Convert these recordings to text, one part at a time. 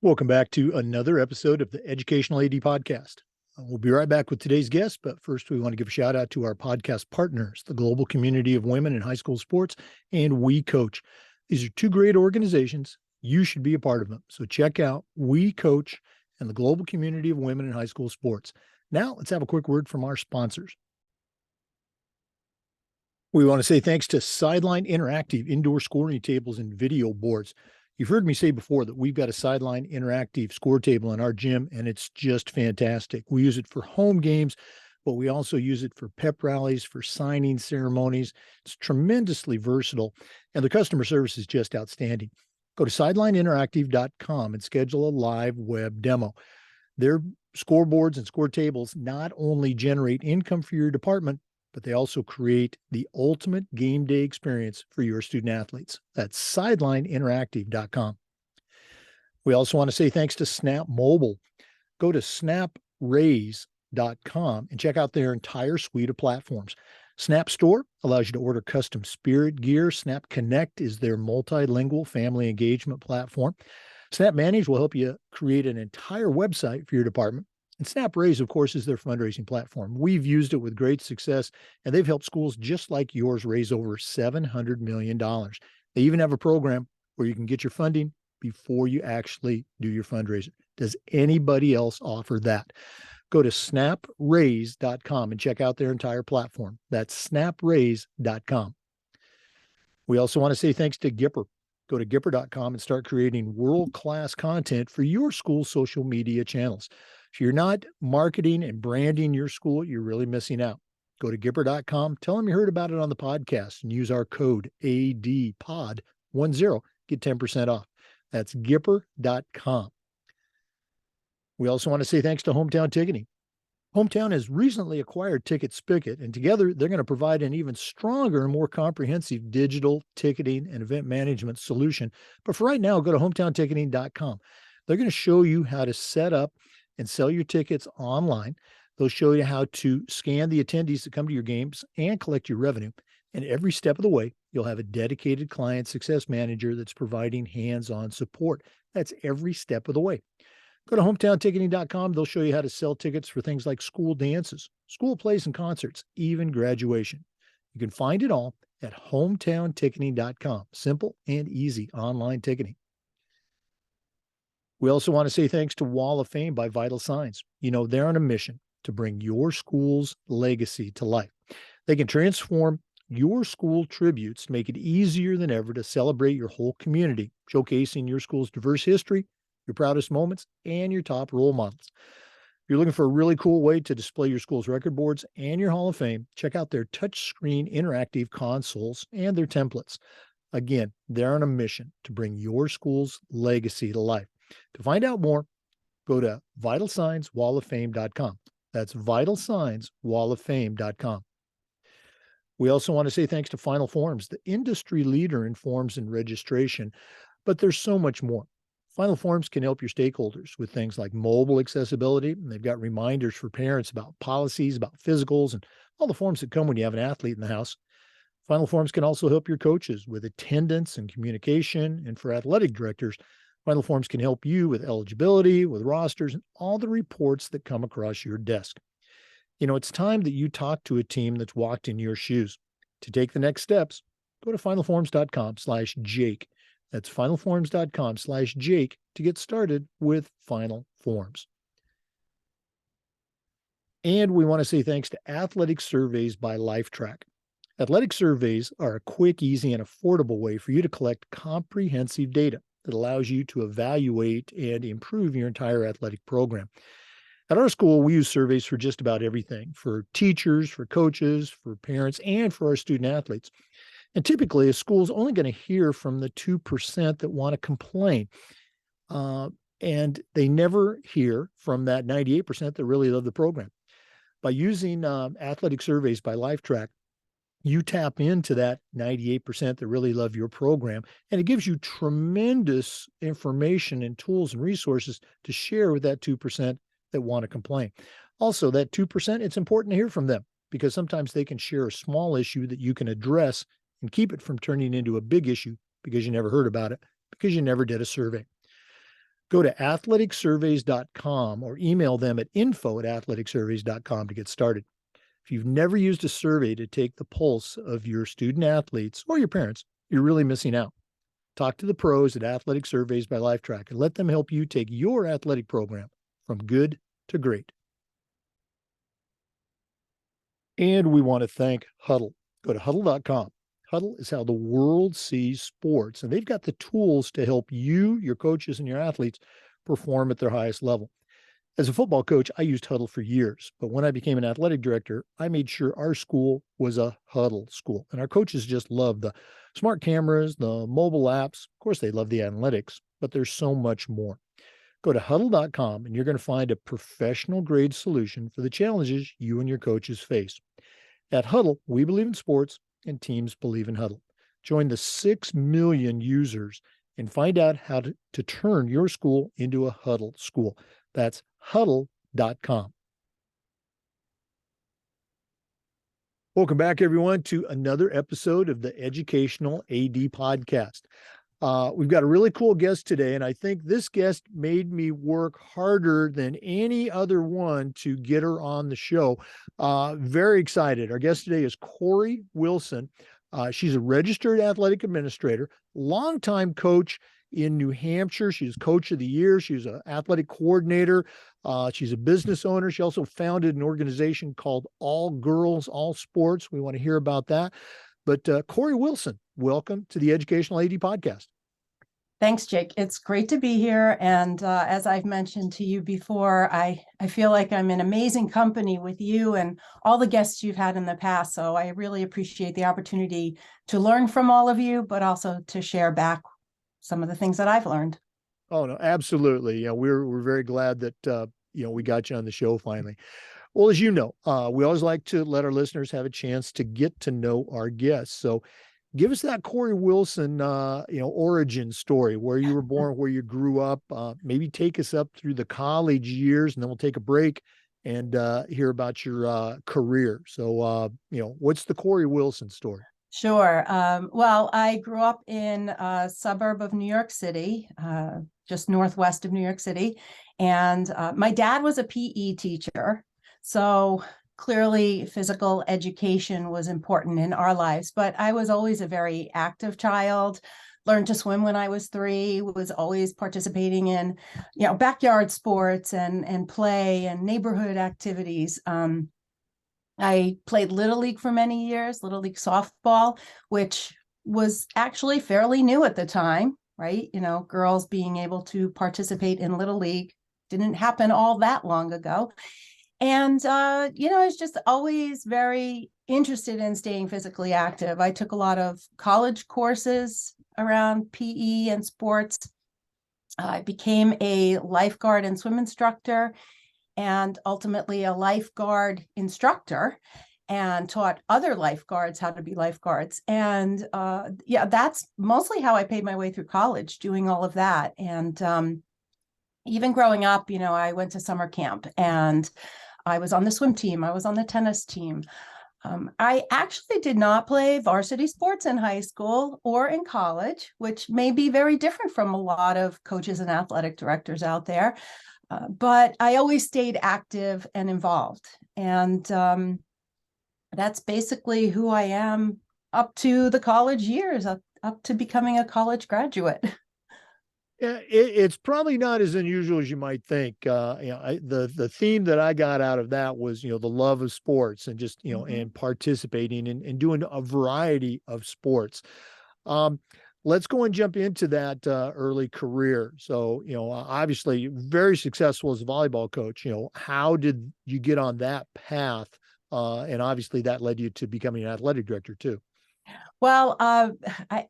Welcome back to another episode of the Educational AD Podcast. We'll be right back with today's guest, but first we want to give a shout out to our podcast partners, the Global Community of Women in High School Sports and We Coach. These are two great organizations. You should be a part of them. So check out We Coach and the Global Community of Women in High School Sports. Now let's have a quick word from our sponsors. We want to say thanks to Sideline Interactive indoor scoring tables and video boards. You've heard me say before that we've got a Sideline Interactive score table in our gym, and it's just fantastic. We use it for home games, but we also use it for pep rallies, for signing ceremonies. It's tremendously versatile, and the customer service is just outstanding. Go to sidelineinteractive.com and schedule a live web demo. Their scoreboards and score tables not only generate income for your department, but they also create the ultimate game day experience for your student athletes. That's sidelineinteractive.com. We also want to say thanks to Snap Mobile. Go to snapraise.com and check out their entire suite of platforms. Snap Store allows you to order custom spirit gear. Snap Connect is their multilingual family engagement platform. Snap Manage will help you create an entire website for your department. And Snap Raise, of course, is their fundraising platform. We've used it with great success, and they've helped schools just like yours raise over $700 million. They even have a program where you can get your funding before you actually do your fundraiser. Does anybody else offer that? Go to snapraise.com and check out their entire platform. That's snapraise.com. We also want to say thanks to Gipper. Go to Gipper.com and start creating world-class content for your school's social media channels. If you're not marketing and branding your school, you're really missing out. Go to Gipper.com, tell them you heard about it on the podcast, and use our code ADPOD10, get 10% off. That's Gipper.com. We also want to say thanks to Hometown Ticketing. Hometown has recently acquired Ticket Spigot, and together they're going to provide an even stronger and more comprehensive digital ticketing and event management solution. But for right now, go to hometownticketing.com. They're going to show you how to set up and sell your tickets online. They'll show you how to scan the attendees that come to your games and collect your revenue. And every step of the way, you'll have a dedicated client success manager that's providing hands-on support. That's every step of the way. Go to hometownticketing.com. They'll show you how to sell tickets for things like school dances, school plays and concerts, even graduation. You can find it all at hometownticketing.com. Simple and easy online ticketing. We also want to say thanks to Wall of Fame by Vital Signs. You know, they're on a mission to bring your school's legacy to life. They can transform your school tributes to make it easier than ever to celebrate your whole community, showcasing your school's diverse history, your proudest moments, and your top role models. If you're looking for a really cool way to display your school's record boards and your Hall of Fame, check out their touchscreen interactive consoles and their templates. Again, they're on a mission to bring your school's legacy to life. To find out more, go to vitalsignswalloffame.com. That's vitalsignswalloffame.com. We also want to say thanks to Final Forms, the industry leader in forms and registration, but there's so much more. Final Forms can help your stakeholders with things like mobile accessibility, and they've got reminders for parents about policies, about physicals, and all the forms that come when you have an athlete in the house. Final Forms can also help your coaches with attendance and communication, and for athletic directors, Final Forms can help you with eligibility, with rosters, and all the reports that come across your desk. You know, it's time that you talk to a team that's walked in your shoes. To take the next steps, go to finalforms.com/Jake. That's finalforms.com/Jake to get started with Final Forms. And we want to say thanks to Athletic Surveys by LifeTrack. Athletic surveys are a quick, easy, and affordable way for you to collect comprehensive data that allows you to evaluate and improve your entire athletic program. At our school, we use surveys for just about everything, for teachers, for coaches, for parents, and for our student athletes. And typically, a school's only going to hear from the 2% that want to complain. And they never hear from that 98% that really love the program. By using athletic surveys by LifeTrack, you tap into that 98% that really love your program, and it gives you tremendous information and tools and resources to share with that 2% that want to complain. Also, that 2%, it's important to hear from them because sometimes they can share a small issue that you can address and keep it from turning into a big issue because you never heard about it, because you never did a survey. Go to athleticsurveys.com or email them at info@athleticsurveys.com to get started. If you've never used a survey to take the pulse of your student athletes or your parents, you're really missing out. Talk to the pros at Athletic Surveys by LifeTrack and let them help you take your athletic program from good to great. And we want to thank Huddle. Go to huddle.com. Huddle is how the world sees sports, and they've got the tools to help you, your coaches, and your athletes perform at their highest level. As a football coach, I used Huddle for years, but when I became an athletic director, I made sure our school was a Huddle school, and our coaches just loved the smart cameras, the mobile apps. Of course, they love the analytics, but there's so much more. Go to huddle.com, and you're going to find a professional-grade solution for the challenges you and your coaches face. At Huddle, we believe in sports, and teams believe in Huddle. Join the 6 million users and find out how to turn your school into a Huddle school. That's huddle.com. Welcome back, everyone, to another episode of the Educational AD Podcast. We've got a really cool guest today, and I think this guest made me work harder than any other one to get her on the show. Very excited. Our guest today is Corri Wilson. She's a registered athletic administrator, longtime coach in New Hampshire. She's coach of the year. She's an athletic coordinator. She's a business owner. She also founded an organization called All Girls, All Sports. We want to hear about that. But Corri Wilson, welcome to the Educational AD Podcast. Thanks, Jake. It's great to be here. And as I've mentioned to you before, I feel like I'm in amazing company with you and all the guests you've had in the past. So I really appreciate the opportunity to learn from all of you, but also to share back some of the things that I've learned. Oh, no, absolutely. Yeah, we're very glad that, we got you on the show finally. Well, as you know, we always like to let our listeners have a chance to get to know our guests. So give us that Corri Wilson, origin story, where you were born, where you grew up. Maybe take us up through the college years, and then we'll take a break and hear about your career. So, what's the Corri Wilson story? Sure. Well, I grew up in a suburb of New York City, just northwest of New York City. And my dad was a PE teacher. So clearly physical education was important in our lives, but I was always a very active child, learned to swim when I was 3, was always participating in, backyard sports and play and neighborhood activities. I played Little League for many years, Little League softball, which was actually fairly new at the time, right? Girls being able to participate in Little League didn't happen all that long ago. And, I was just always very interested in staying physically active. I took a lot of college courses around PE and sports. I became a lifeguard and swim instructor, and ultimately a lifeguard instructor, and taught other lifeguards how to be lifeguards. And that's mostly how I paid my way through college, doing all of that. And even growing up, I went to summer camp and I was on the swim team. I was on the tennis team. I actually did not play varsity sports in high school or in college, which may be very different from a lot of coaches and athletic directors out there. But I always stayed active and involved. And that's basically who I am up to the college years, up to becoming a college graduate. Yeah, it's probably not as unusual as you might think. The theme that I got out of that was, the love of sports and just, and participating and doing a variety of sports. Let's go and jump into that early career. So, obviously very successful as a volleyball coach. How did you get on that path? And obviously that led you to becoming an athletic director too. Well,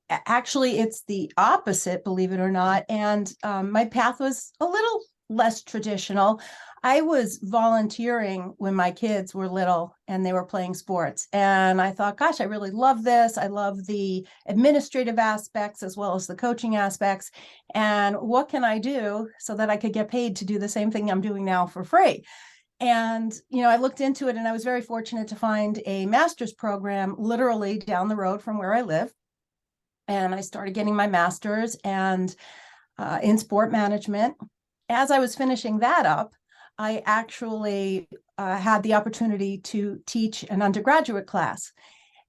actually, it's the opposite, believe it or not. And my path was a little less traditional. I was volunteering when my kids were little and they were playing sports. And I thought, gosh, I really love this. I love the administrative aspects as well as the coaching aspects. And what can I do so that I could get paid to do the same thing I'm doing now for free? And, I looked into it and I was very fortunate to find a master's program literally down the road from where I live. And I started getting my master's, and in sport management. As I was finishing that up, I actually had the opportunity to teach an undergraduate class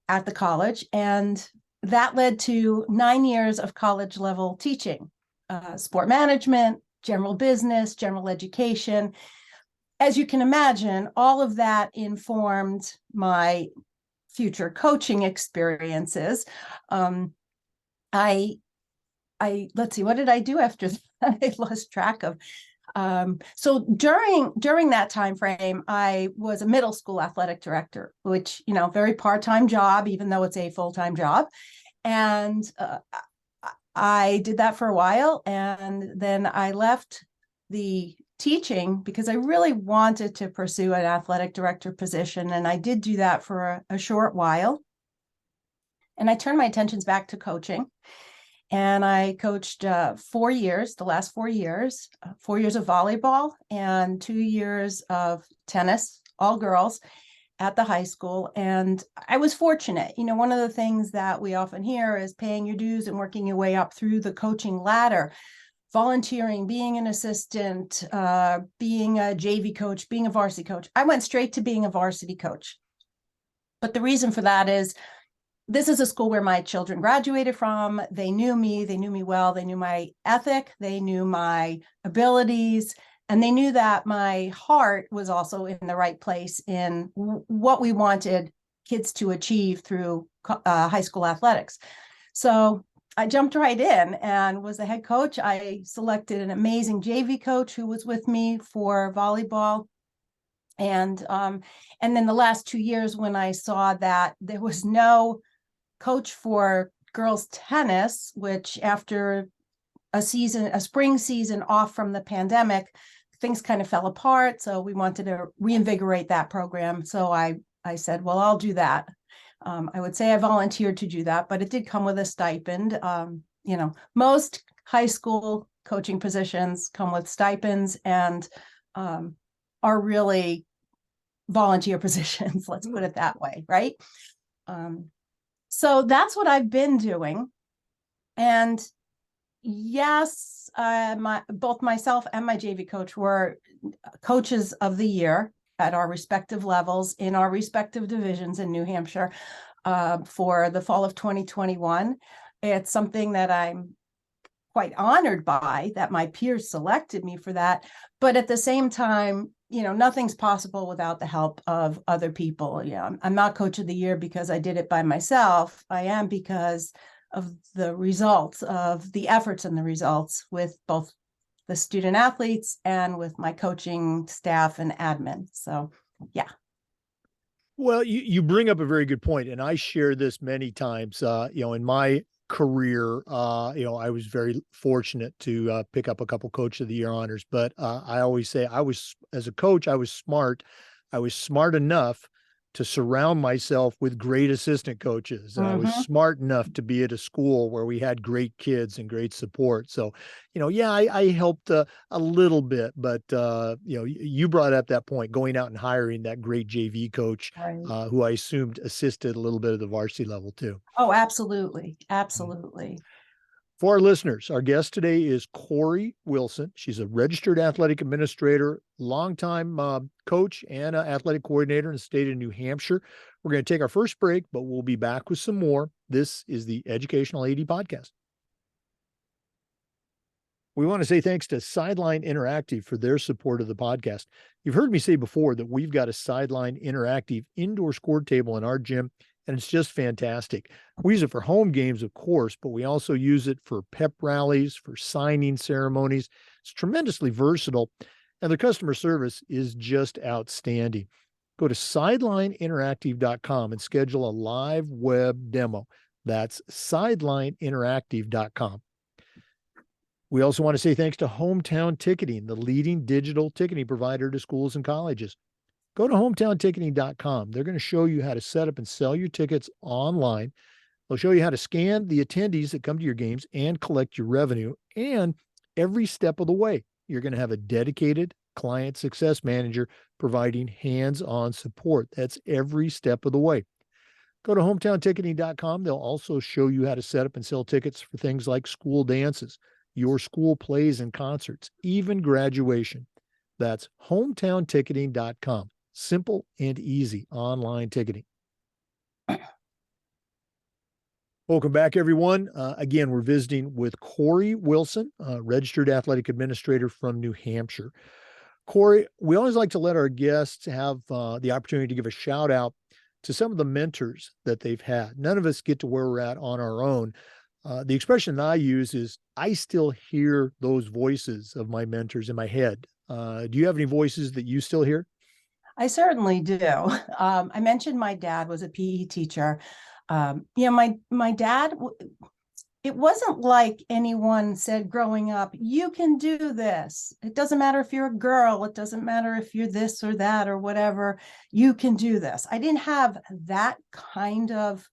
at the college, and that led to 9 years of college level teaching, sport management, general business, general education. As you can imagine, all of that informed my future coaching experiences. I let's see, what did I do after that? I lost track of. So during that time frame, I was a middle school athletic director, which, very part-time job, even though it's a full-time job. And I did that for a while, and then I left the teaching because I really wanted to pursue an athletic director position, and I did do that for a short while. And I turned my attentions back to coaching. And I coached 4 years, the last 4 years, 4 years of volleyball and 2 years of tennis, all girls, at the high school. And I was fortunate. One of the things that we often hear is paying your dues and working your way up through the coaching ladder, volunteering, being an assistant, being a JV coach, being a varsity coach. I went straight to being a varsity coach. But the reason for that is, this is a school where my children graduated from. They knew me well. They knew my ethic. They knew my abilities. And they knew that my heart was also in the right place in what we wanted kids to achieve through high school athletics. So I jumped right in and was the head coach. I selected an amazing JV coach who was with me for volleyball. And then the last 2 years, when I saw that there was no coach for girls tennis, which after a spring season off from the pandemic, things kind of fell apart. So we wanted to reinvigorate that program. So I said, well, I'll do that. I would say I volunteered to do that, but it did come with a stipend. Most high school coaching positions come with stipends and are really volunteer positions. Let's put it that way, right? So that's what I've been doing. And yes, both myself and my JV coach were coaches of the year at our respective levels in our respective divisions in New Hampshire for the fall of 2021. It's something that I'm quite honored by, that my peers selected me for that. But at the same time, nothing's possible without the help of other people. I'm not coach of the year because I did it by myself. I am because of the results of the efforts and the results with both the student athletes and with my coaching staff and admin. So, yeah. Well, you bring up a very good point, and I share this many times. In my career, I was very fortunate to pick up a couple Coach of the Year honors. But I always say, as a coach, I was smart. I was smart enough to surround myself with great assistant coaches. I was smart enough to be at a school where we had great kids and great support. So, I helped a little bit, but, you brought up that point, going out and hiring that great JV coach, Right. Who I assumed assisted a little bit of the varsity level too. Oh, absolutely. Absolutely. For our listeners, our guest today is Corri Wilson. She's a registered athletic administrator, longtime coach, and athletic coordinator in the state of New Hampshire. We're going to take our first break, but we'll be back with some more. This is the Educational AD Podcast. We want to say thanks to Sideline Interactive for their support of the podcast. You've heard me say before that we've got a Sideline Interactive indoor score table in our gym, and it's just fantastic. We use it for home games, of course, but we also use it for pep rallies, for signing ceremonies. It's tremendously versatile, and the customer service is just outstanding. Go to sidelineinteractive.com and schedule a live web demo. That's sidelineinteractive.com. We also want to say thanks to Hometown Ticketing, the leading digital ticketing provider to schools and colleges. Go to hometownticketing.com. They're going to show you how to set up and sell your tickets online. They'll show you how to scan the attendees that come to your games and collect your revenue. And every step of the way, you're going to have a dedicated client success manager providing hands-on support. That's every step of the way. Go to hometownticketing.com. They'll also show you how to set up and sell tickets for things like school dances, your school plays and concerts, even graduation. That's hometownticketing.com. Simple and easy online ticketing. Welcome back, everyone. Again, we're visiting with Corri Wilson, registered athletic administrator from New Hampshire. Corri, we always like to let our guests have the opportunity to give a shout out to some of the mentors that they've had. None of us get to where we're at on our own. The expression I use is, I still hear those voices of my mentors in my head. Do you have any voices that you still hear? I certainly do. I mentioned my dad was a PE teacher. My dad, it wasn't like anyone said growing up, you can do this. It doesn't matter if you're a girl. It doesn't matter if you're this or that or whatever. You can do this. I didn't have that kind of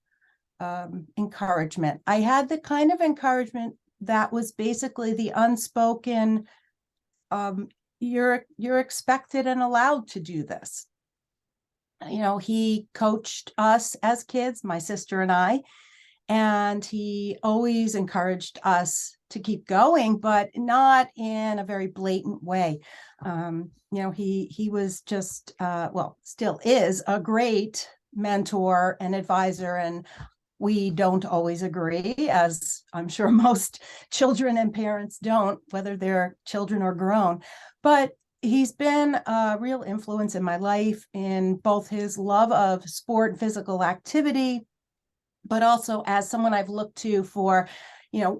encouragement. I had the kind of encouragement that was basically the unspoken, you're expected and allowed to do this. He coached us as kids, my sister and I, and he always encouraged us to keep going, but not in a very blatant way. He was just, still is a great mentor and advisor, and we don't always agree, as I'm sure most children and parents don't, whether they're children or grown. But he's been a real influence in my life in both his love of sport and physical activity, but also as someone I've looked to for,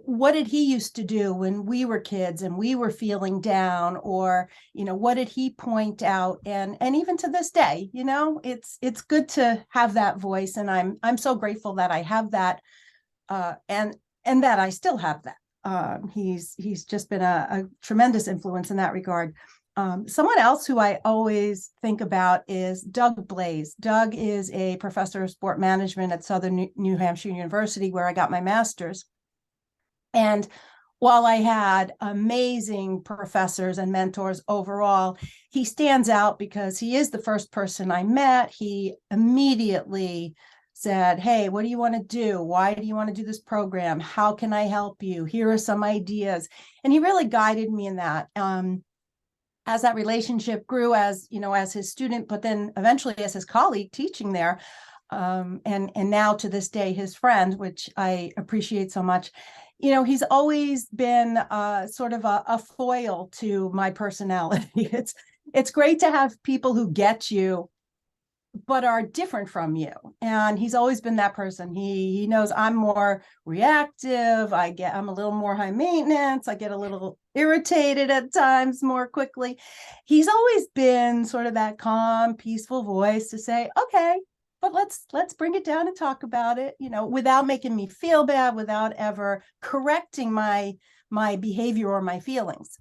what did he used to do when we were kids and we were feeling down, or, what did he point out? And even to this day, it's good to have that voice. And I'm so grateful that I have that, and that I still have that. He's just been a tremendous influence in that regard. Someone else who I always think about is Doug Blaze. Doug is a professor of sport management at Southern New Hampshire University, where I got my master's. And while I had amazing professors and mentors overall, he stands out because he is the first person I met. He immediately said, hey, what do you want to do? Why do you want to do this program? How can I help you? Here are some ideas. And he really guided me in that. As that relationship grew, as his student, but then eventually as his colleague teaching there, and now to this day, his friend, which I appreciate so much. He's always been sort of a foil to my personality. It's great to have people who get you, but are different from you. And he's always been that person. He knows I'm more reactive. I'm a little more high maintenance. I get a little irritated at times more quickly. He's always been sort of that calm, peaceful voice to say, okay, but let's bring it down and talk about it, without making me feel bad, without ever correcting my behavior or my feelings.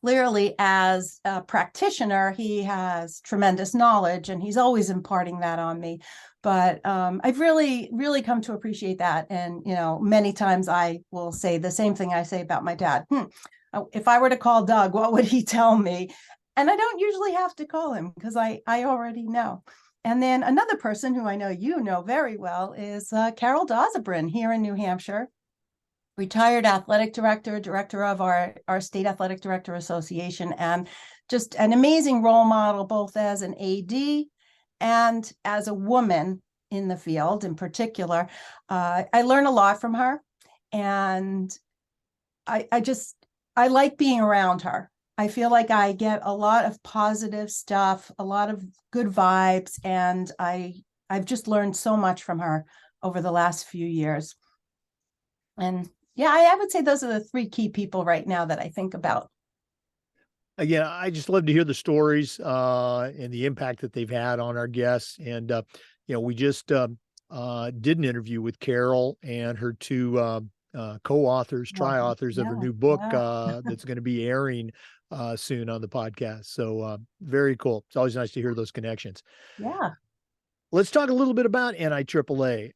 Clearly, as a practitioner, he has tremendous knowledge, and he's always imparting that on me. But I've really, really come to appreciate that. And, many times I will say the same thing I say about my dad. If I were to call Doug, what would he tell me? And I don't usually have to call him because I already know. And then another person who I know you know very well is Carol Dazabrin here in New Hampshire. Retired athletic director of our state athletic director association, and just an amazing role model, both as an AD and as a woman in the field in particular. I learn a lot from her, and I like being around her. I feel like I get a lot of positive stuff, a lot of good vibes, and I've just learned so much from her over the last few years. And yeah, I would say those are the three key people right now that I think about. Again, I just love to hear the stories and the impact that they've had on our guests. And, we just did an interview with Carol and her two co-authors, tri-authors of her new book that's going to be airing soon on the podcast. So very cool. It's always nice to hear those connections. Yeah. Let's talk a little bit about NIAAA.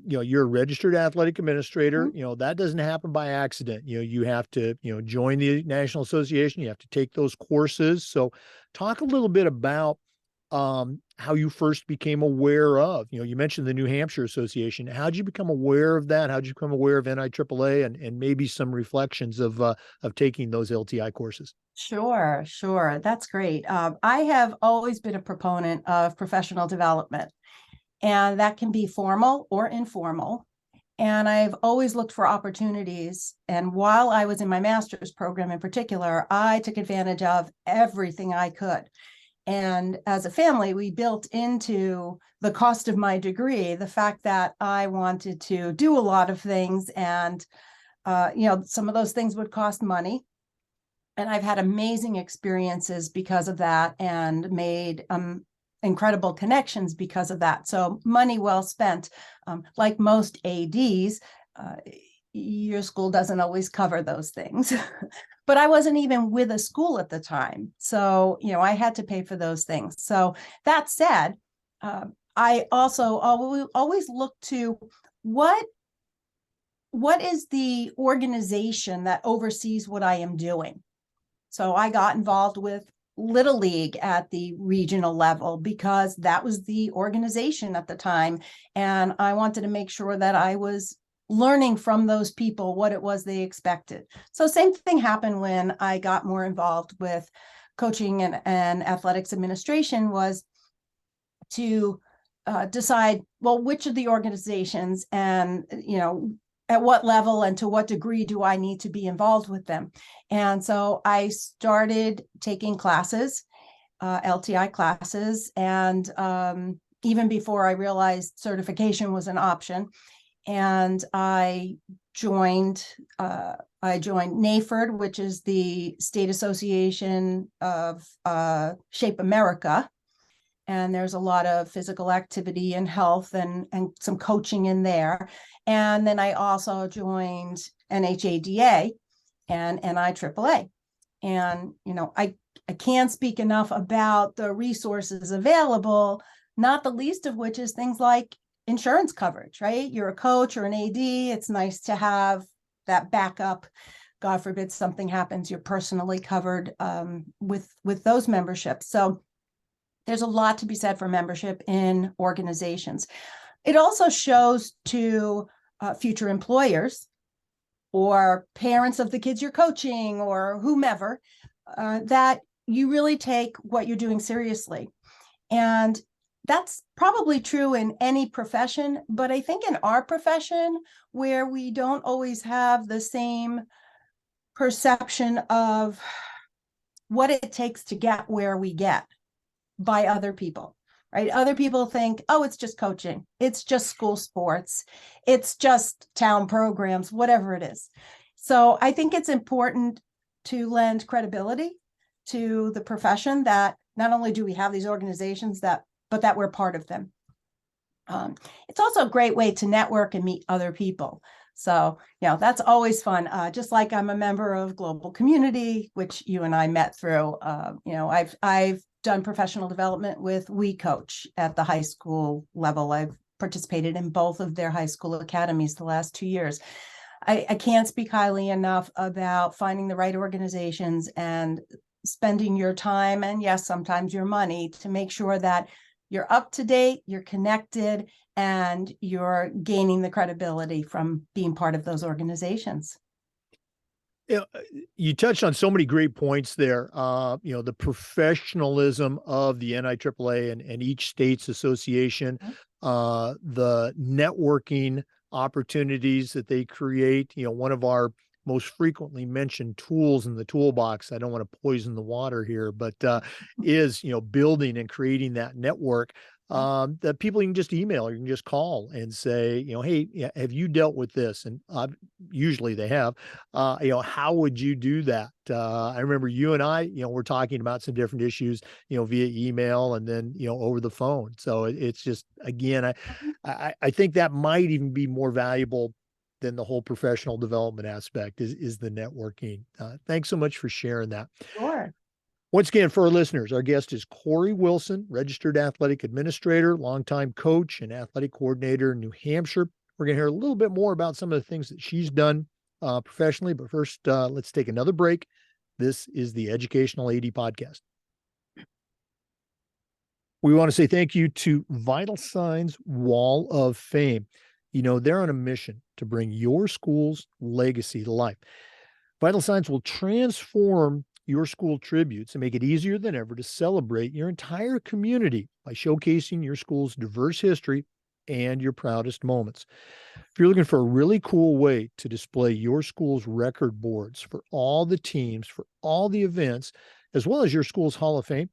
You're a registered athletic administrator. Mm-hmm. That doesn't happen by accident. You have to, join the National Association. You have to take those courses. So talk a little bit about how you first became aware of, you mentioned the New Hampshire Association. How did you become aware of that? How did you become aware of NIAAA and maybe some reflections of taking those LTI courses? Sure, sure. That's great. I have always been a proponent of professional development, and that can be formal or informal. And I've always looked for opportunities. And while I was in my master's program in particular, I took advantage of everything I could. And as a family, we built into the cost of my degree the fact that I wanted to do a lot of things. And, some of those things would cost money. And I've had amazing experiences because of that and made incredible connections because of that. So money well spent. Like most ADs, your school doesn't always cover those things. But I wasn't even with a school at the time. So, I had to pay for those things. So that said, I also always look to what is the organization that oversees what I am doing. So I got involved with Little League at the regional level because that was the organization at the time. And I wanted to make sure that I was learning from those people what it was they expected. So same thing happened when I got more involved with coaching and athletics administration, was to decide, well, which of the organizations and, at what level and to what degree do I need to be involved with them? And so I started taking classes, LTI classes, and even before I realized certification was an option. And I joined NAFERD, which is the State Association of Shape America. And there's a lot of physical activity and health and some coaching in there. And then I also joined NHADA and NIAAA. And, I can't speak enough about the resources available, not the least of which is things like insurance coverage, right? You're a coach or an AD. It's nice to have that backup. God forbid something happens, you're personally covered with those memberships. So there's a lot to be said for membership in organizations. It also shows to future employers or parents of the kids you're coaching or whomever that you really take what you're doing seriously. And that's probably true in any profession, but I think in our profession, where we don't always have the same perception of what it takes to get where we get by other people, right? Other people think, oh, it's just coaching. It's just school sports. It's just town programs, whatever it is. So I think it's important to lend credibility to the profession that not only do we have these organizations but that we're part of them. It's also a great way to network and meet other people. So, that's always fun. Just like I'm a member of Global Community, which you and I met through. I've done professional development with We Coach at the high school level. I've participated in both of their high school academies the last 2 years. I can't speak highly enough about finding the right organizations and spending your time and, yes, sometimes your money to make sure that you're up to date, you're connected, and you're gaining the credibility from being part of those organizations. You touched on so many great points there. The professionalism of the NIAAA and each state's association, the networking opportunities that they create. One of our most frequently mentioned tools in the toolbox, I don't want to poison the water here, but is, building and creating that network that people you can just email or you can just call and say, hey, have you dealt with this? And usually they have. How would you do that? I remember you and I, we're talking about some different issues, via email and then, over the phone. So it's just, again, I think that might even be more valuable than the whole professional development aspect is the networking. Thanks so much for sharing that. Sure. Once again, for our listeners, our guest is Corri Wilson, registered athletic administrator, longtime coach and athletic coordinator in New Hampshire. We're going to hear a little bit more about some of the things that she's done professionally. But first, let's take another break. This is the Educational AD Podcast. We want to say thank you to Vital Signs Wall of Fame. You know, they're on a mission to bring your school's legacy to life. Vital Signs will transform your school tributes and make it easier than ever to celebrate your entire community by showcasing your school's diverse history and your proudest moments. If you're looking for a really cool way to display your school's record boards for all the teams, for all the events, as well as your school's Hall of Fame,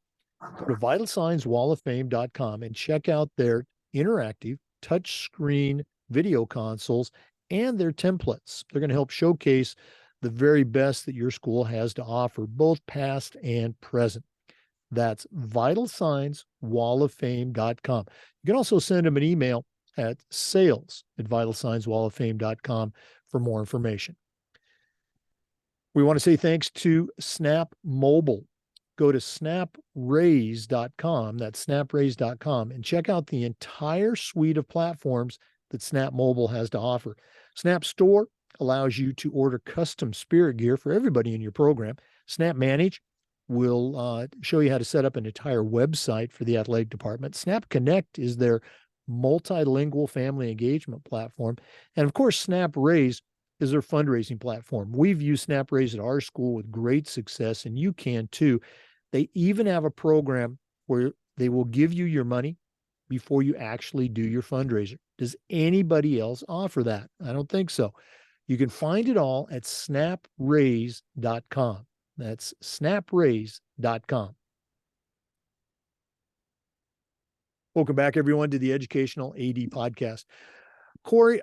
go to vitalsignswalloffame.com and check out their interactive touchscreen video consoles and their templates. They're going to help showcase the very best that your school has to offer, both past and present. That's vitalsignswalloffame.com. You can also send them an email at sales@vitalsignswalloffame.com for more information. We want to say thanks to Snap Mobile. Go to snapraise.com, that's snapraise.com, and check out the entire suite of platforms that Snap Mobile has to offer. Snap Store allows you to order custom spirit gear for everybody in your program. Snap Manage will show you how to set up an entire website for the athletic department. Snap Connect is their multilingual family engagement platform. And of course, Snap Raise is their fundraising platform. We've used Snap Raise at our school with great success, and you can too. They even have a program where they will give you your money before you actually do your fundraiser. Does anybody else offer that? I don't think so. You can find it all at snapraise.com. That's snapraise.com. Welcome back, everyone, to the Educational AD Podcast. Corri,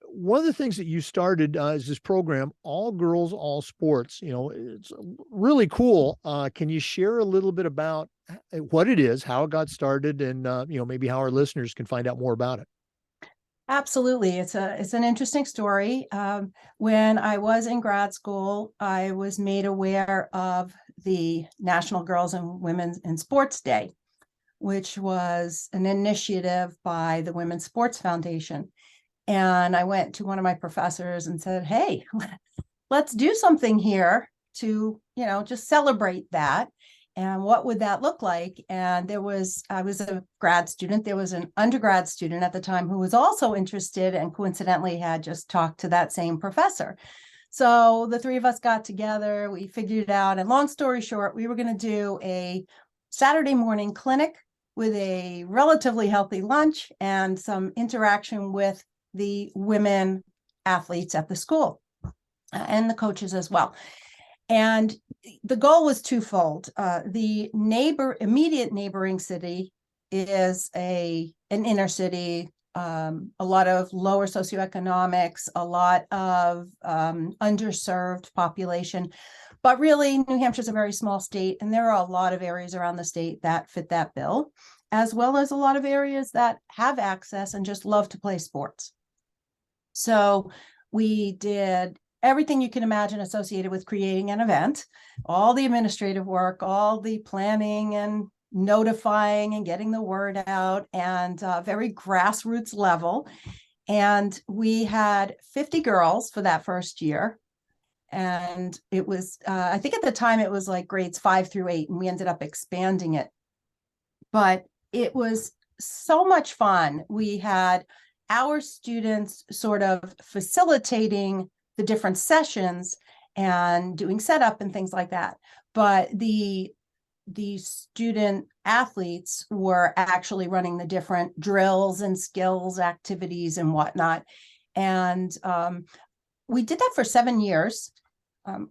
one of the things that you started is this program, All Girls, All Sports. You know, it's really cool. Can you share a little bit about what it is, how it got started, and maybe how our listeners can find out more about it? Absolutely. It's an interesting story. When I was in grad school, I was made aware of the National Girls and Women in Sports Day, which was an initiative by the Women's Sports Foundation. And I went to one of my professors and said, hey, let's do something here to, just celebrate that. And what would that look like? And I was a grad student. There was an undergrad student at the time who was also interested and coincidentally had just talked to that same professor. So the three of us got together, we figured it out. And long story short, we were going to do a Saturday morning clinic with a relatively healthy lunch and some interaction with the women athletes at the school and the coaches as well. And the goal was twofold. The immediate neighboring city is an inner city, a lot of lower socioeconomics, a lot of underserved population. But really, New Hampshire's a very small state, and there are a lot of areas around the state that fit that bill, as well as a lot of areas that have access and just love to play sports. So we did everything you can imagine associated with creating an event, all the administrative work, all the planning and notifying and getting the word out, and very grassroots level. And we had 50 girls for that first year. And it was, I think at the time it was like grades 5 through 8, and we ended up expanding it. But it was so much fun. We had our students sort of facilitating the different sessions and doing setup and things like that. But the student athletes were actually running the different drills and skills activities and whatnot. And we did that for 7 years.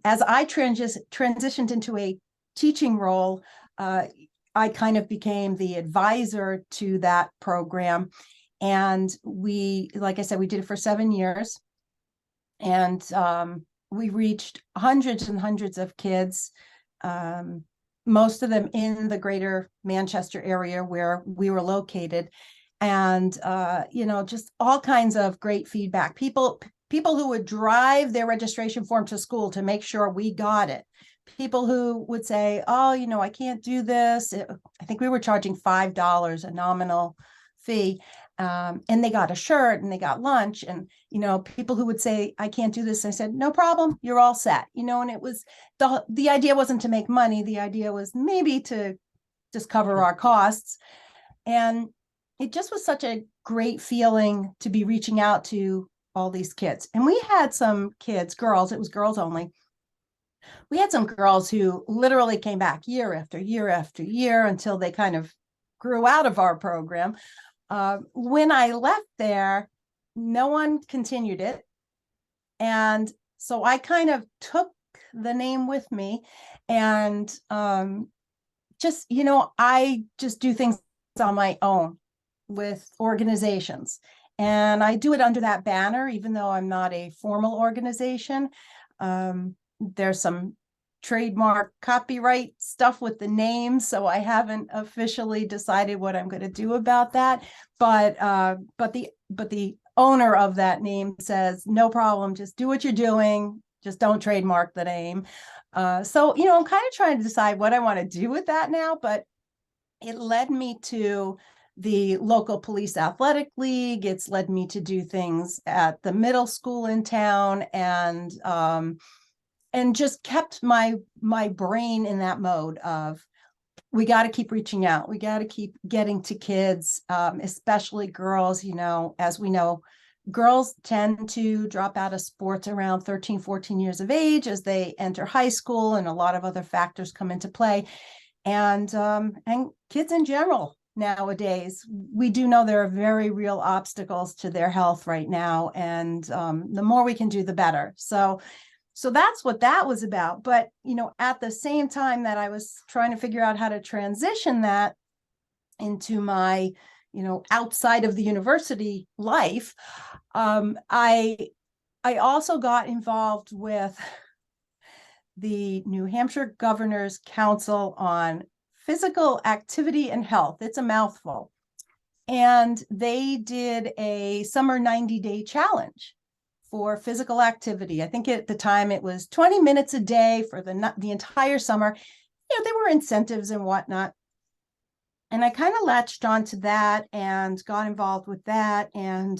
As I transitioned into a teaching role, I kind of became the advisor to that program. And we, like I said, we did it for 7 years. And we reached hundreds and hundreds of kids, most of them in the greater Manchester area where we were located. And, just all kinds of great feedback. People who would drive their registration form to school to make sure we got it. People who would say, oh, I can't do this. I think we were charging $5, a nominal fee. And they got a shirt and they got lunch, and, people who would say, I can't do this. I said, no problem. You're all set. And it was the idea wasn't to make money. The idea was maybe to just cover our costs. And it just was such a great feeling to be reaching out to all these kids. And we had some kids, girls, it was girls only. We had some girls who literally came back year after year after year until they kind of grew out of our program. When I left there, no one continued it. And so I kind of took the name with me, and just, I just do things on my own with organizations. And I do it under that banner, even though I'm not a formal organization. There's some trademark copyright stuff with the name, so I haven't officially decided what I'm going to do about that. But the owner of that name says, no problem, just do what you're doing, just don't trademark the name. So I'm kind of trying to decide what I want to do with that now, but it led me to the local police athletic league. It's led me to do things at the middle school in town, and just kept my brain in that mode of, we got to keep reaching out. We got to keep getting to kids, especially girls. As we know, girls tend to drop out of sports around 13, 14 years of age as they enter high school, and a lot of other factors come into play. And kids in general nowadays, we do know there are very real obstacles to their health right now. And the more we can do, the better. So that's what that was about. But, at the same time that I was trying to figure out how to transition that into my, outside of the university life, I also got involved with the New Hampshire Governor's Council on Physical Activity and Health. It's a mouthful. And they did a summer 90-day challenge for physical activity. I think at the time it was 20 minutes a day for the entire summer. There were incentives and whatnot. And I kind of latched onto that and got involved with that. And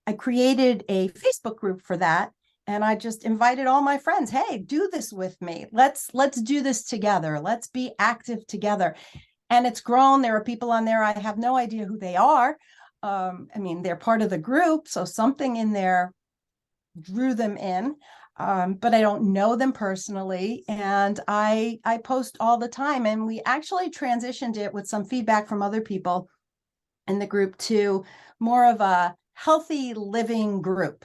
I created a Facebook group for that. And I just invited all my friends, hey, do this with me. Let's do this together. Let's be active together. And it's grown. There are people on there. I have no idea who they are. They're part of the group. So something in there drew them in, but I don't know them personally. And I post all the time. And we actually transitioned it with some feedback from other people in the group to more of a healthy living group.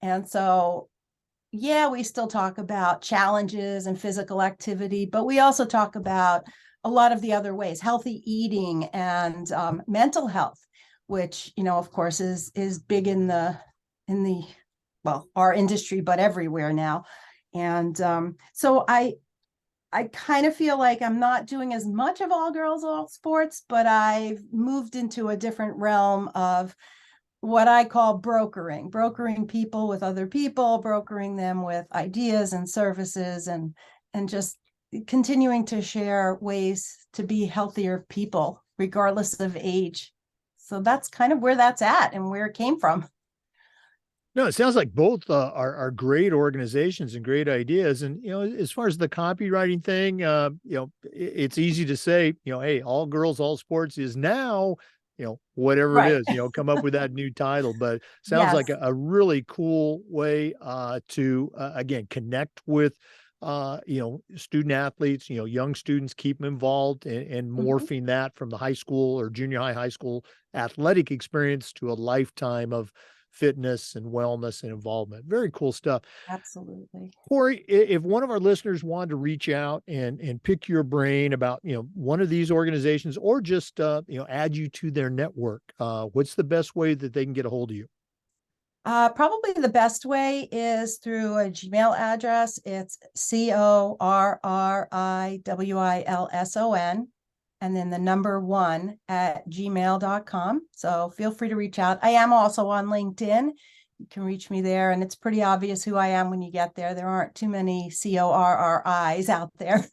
And so, yeah, we still talk about challenges and physical activity, but we also talk about a lot of the other ways, healthy eating and mental health, which, of course, is big in the our industry, but everywhere now. And so I kind of feel like I'm not doing as much of all girls, all sports, but I've moved into a different realm of what I call brokering people with other people, brokering them with ideas and services, and just continuing to share ways to be healthier people, regardless of age. So that's kind of where that's at and where it came from. No, it sounds like both are great organizations and great ideas. And, as far as the copywriting thing, it's easy to say, hey, all girls, all sports is now, whatever Right. it is, come up with that new title. But sounds Yes. like a really cool way to, again, connect with, student athletes, young students, keep them involved, and morphing that from the high school or junior high school athletic experience to a lifetime of fitness and wellness and involvement. Very cool stuff. Absolutely. Corri, if one of our listeners wanted to reach out and pick your brain about, one of these organizations, or just, add you to their network, what's the best way that they can get a hold of you? Probably the best way is through a Gmail address. It's CORRIWILSON, and then the number 1 @gmail.com. So feel free to reach out. I am also on LinkedIn. You can reach me there, and it's pretty obvious who I am when you get there. There aren't too many CORRIs out there.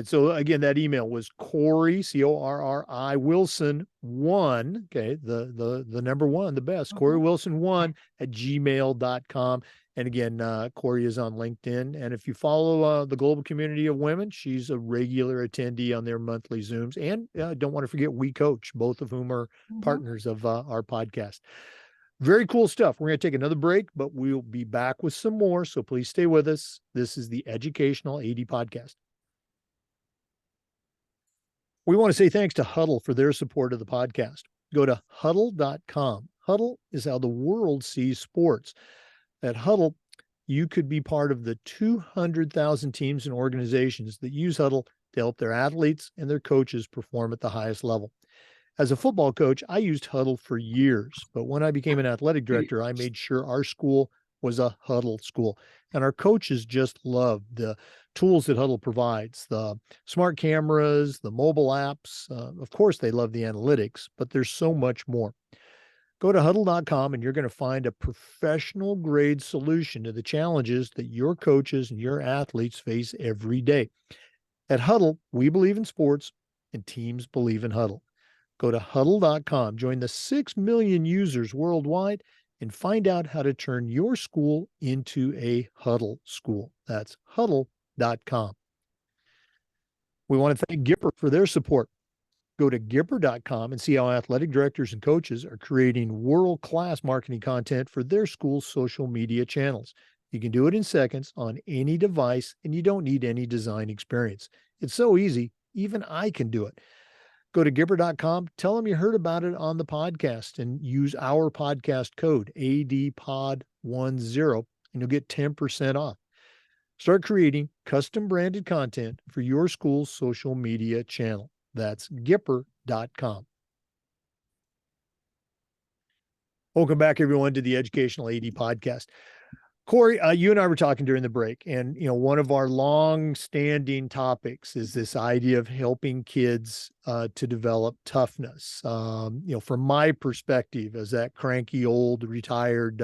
So again, that email was Corri, CORRI Wilson 1. Okay. The number 1, the best, Corri Wilson 1 @gmail.com. And again, Corri is on LinkedIn. And if you follow the global community of women, she's a regular attendee on their monthly Zooms. And don't want to forget We Coach, both of whom are partners of our podcast. Very cool stuff. We're going to take another break, but we'll be back with some more. So please stay with us. This is the Educational AD Podcast. We want to say thanks to Huddle for their support of the podcast. Go to huddle.com. Huddle is how the world sees sports. At Huddle, you could be part of the 200,000 teams and organizations that use Huddle to help their athletes and their coaches perform at the highest level. As a football coach, I used Huddle for years, but when I became an athletic director, I made sure our school was a Huddle school. And our coaches just loved the tools that Huddle provides, the smart cameras, the mobile apps. Of course, they love the analytics, but there's so much more. Go to huddle.com and you're going to find a professional grade solution to the challenges that your coaches and your athletes face every day. At Huddle, we believe in sports and teams believe in Huddle. Go to huddle.com, join the 6 million users worldwide, and find out how to turn your school into a Huddle school. That's huddle.com. We want to thank Gipper for their support. Go to Gipper.com and see how athletic directors and coaches are creating world-class marketing content for their school's social media channels. You can do it in seconds on any device, and you don't need any design experience. It's so easy, even I can do it. Go to Gipper.com, tell them you heard about it on the podcast, and use our podcast code, ADPOD10, and you'll get 10% off. Start creating custom branded content for your school's social media channel. That's Gipper.com. Welcome back, everyone, to the Educational AD Podcast. Corri, you and I were talking during the break, and one of our long-standing topics is this idea of helping kids to develop toughness. From my perspective, as that cranky old retired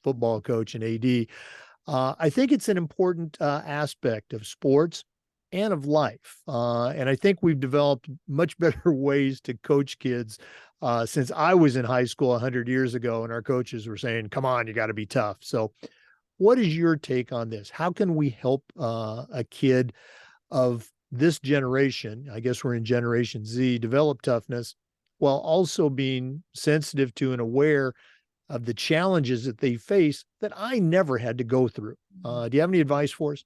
football coach and AD, I think it's an important aspect of sports and of life. And I think we've developed much better ways to coach kids since I was in high school 100 years ago, and our coaches were saying, come on, you got to be tough. So what is your take on this? How can we help a kid of this generation, I guess we're in Generation Z, develop toughness while also being sensitive to and aware of the challenges that they face that I never had to go through? Do you have any advice for us?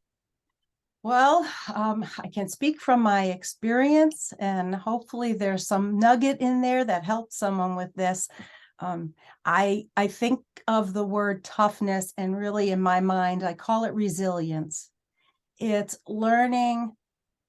Well, I can speak from my experience, and hopefully there's some nugget in there that helps someone with this. I think of the word toughness, and really in my mind, I call it resilience. It's learning